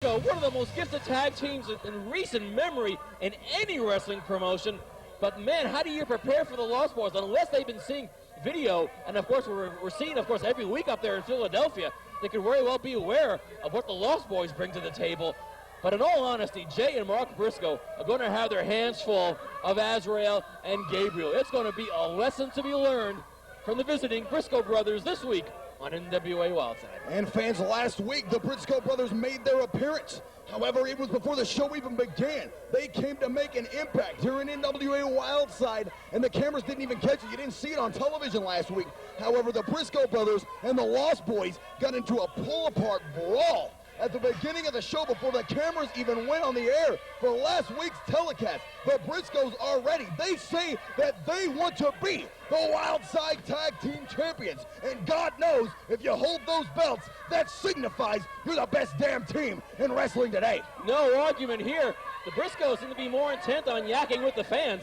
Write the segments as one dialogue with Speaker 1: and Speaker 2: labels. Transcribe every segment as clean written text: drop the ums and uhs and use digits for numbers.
Speaker 1: One of the most gifted tag teams in recent memory in any wrestling promotion. But man, how do you prepare for the Lost Boys unless they've been seeing video? And of course, we're seeing, of course, every week up there in Philadelphia. They could very well be aware of what the Lost Boys bring to the table. But in all honesty, Jay and Mark Briscoe are going to have their hands full of Azrael and Gabriel. It's going to be a lesson to be learned from the visiting Briscoe brothers this week on NWA Wildside.
Speaker 2: And fans, last week, the Briscoe brothers made their appearance. However, it was before the show even began. They came to make an impact here in NWA Wildside, and the cameras didn't even catch it. You didn't see it on television last week. However, the Briscoe brothers and the Lost Boys got into a pull-apart brawl at the beginning of the show before the cameras even went on the air for last week's telecast. The Briscoes are ready. They say that they want to be the Wildside Tag Team Champions. And God knows, if you hold those belts, that signifies you're the best damn team in wrestling today.
Speaker 1: No argument here. The Briscoes seem to be more intent on yakking with the fans.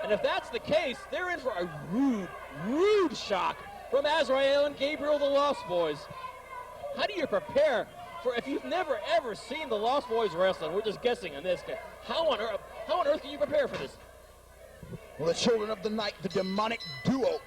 Speaker 1: And if that's the case, they're in for a rude shock from Azrael and Gabriel, the Lost Boys. How do you prepare for, if you've never ever seen the Lost Boys wrestling? We're just guessing on this. How on earth can you prepare for this?
Speaker 2: Well, the Children of the Night, the demonic duo,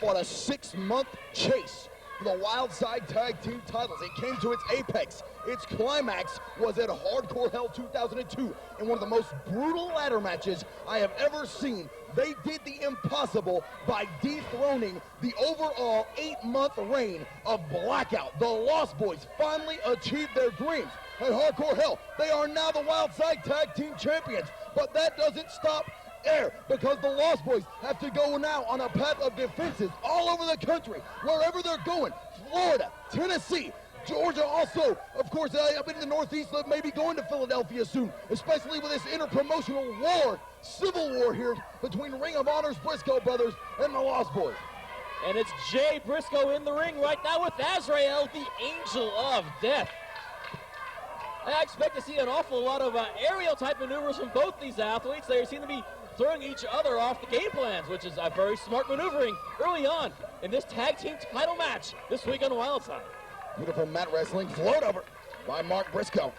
Speaker 2: fought a 6-month chase for the Wildside Tag Team titles. It came to its apex. Its climax was at Hardcore Hell 2002 in one of the most brutal ladder matches I have ever seen. They did the impossible by dethroning the overall 8-month reign of Blackout. The Lost Boys finally achieved their dreams at Hardcore Hell. They are now the Wildside Tag Team Champions, but that doesn't stop there, because the Lost Boys have to go now on a path of defenses all over the country, wherever they're going. Florida, Tennessee, Georgia also, of course, I've been in the Northeast, maybe going to Philadelphia soon, especially with this interpromotional war, civil war here between Ring of Honor's Briscoe brothers and the Lost Boys.
Speaker 1: And it's Jay Briscoe in the ring right now with Azrael, the Angel of Death. I expect to see an awful lot of aerial type maneuvers from both these athletes. They seem to be throwing each other off the game plans, which is a very smart maneuvering early on in this tag team title match this week on Wildside.
Speaker 2: Beautiful mat wrestling float over by Mark Briscoe.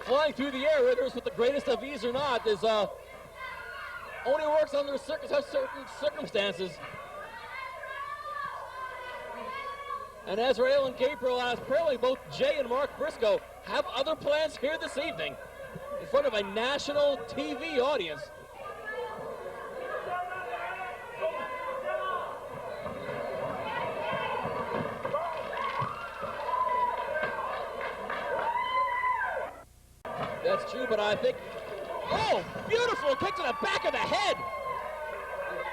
Speaker 1: Flying through the air, whether it's with the greatest of ease or not, is only works under certain circumstances. And Azrael and Gabriel, apparently both Jay and Mark Briscoe, have other plans here this evening in front of a national TV audience. That's true, but I think, oh, beautiful kick to the back of the head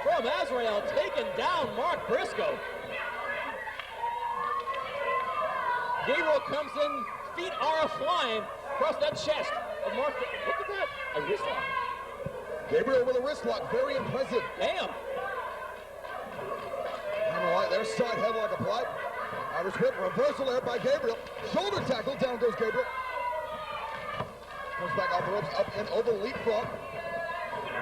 Speaker 1: from Azrael, taking down Mark Briscoe. Gabriel comes in, feet are flying across that chest of Mark. Look at that, a wrist lock.
Speaker 2: Gabriel with a wrist lock, very impressive.
Speaker 1: Damn.
Speaker 2: Their side headlock applied. Irish whip, reversal there by Gabriel. Shoulder tackle, down goes Gabriel. Comes back off the ropes, up and over, leapfrog.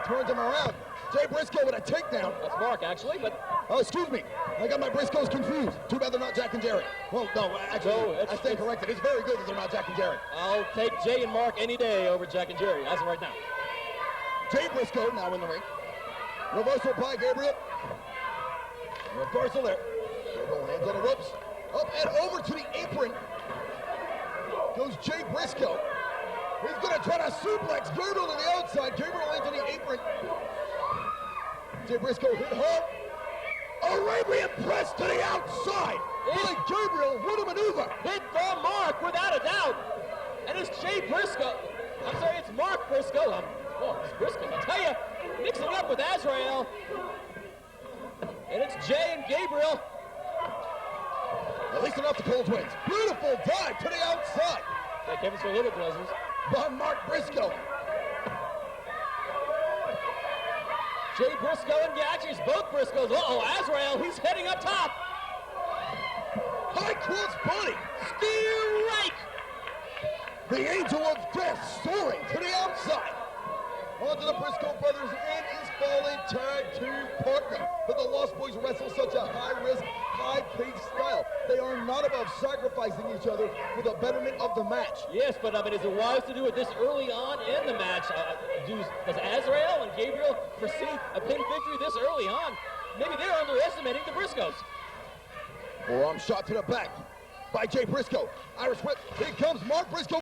Speaker 2: Turns him around. Jay Briscoe with a takedown.
Speaker 1: That's Mark, actually, but...
Speaker 2: Oh, excuse me. I got my Briscoes confused. Too bad they're not Jack and Jerry. Well, no, actually,
Speaker 1: no,
Speaker 2: I stand corrected. It's very good that they're not Jack and Jerry.
Speaker 1: I'll take Jay and Mark any day over Jack and Jerry, as of right now.
Speaker 2: Jay Briscoe now in the ring. Reversal by Gabriel. Reversal there. Gabriel hands on the ropes. Up and over to the apron goes Jay Briscoe. He's going to try to suplex Gabriel to the outside. Gabriel lands on the apron. Jay Briscoe hit hard. Arabian press to the outside. Really, Gabriel, what a maneuver.
Speaker 1: Hit the mark without a doubt. And it's Jay Briscoe. I'm sorry, it's Mark Briscoe. It's Briscoe. I tell you, mixing up with Azrael. And it's Jay and Gabriel.
Speaker 2: At least enough to Cole twins. Beautiful dive to the outside.
Speaker 1: That Kevin's for little pleasures.
Speaker 2: By Mark Briscoe.
Speaker 1: Jay Briscoe and actually it's both Briscoes. Uh-oh, Azrael, he's heading up top.
Speaker 2: High cross body.
Speaker 1: Strike.
Speaker 2: The Angel of Death soaring to the outside. onto the Briscoe brothers and his fallen tag team partner. But the Lost Boys wrestle such a high-risk, high-paced style. They are not above sacrificing each other for the betterment of the match.
Speaker 1: Yes, but is it wise to do it this early on in the match? Does Azrael and Gabriel foresee a pin victory this early on? Maybe they're underestimating the Briscoes.
Speaker 2: Forearm shot to the back by Jay Briscoe. Irish whip. Here comes Mark Briscoe.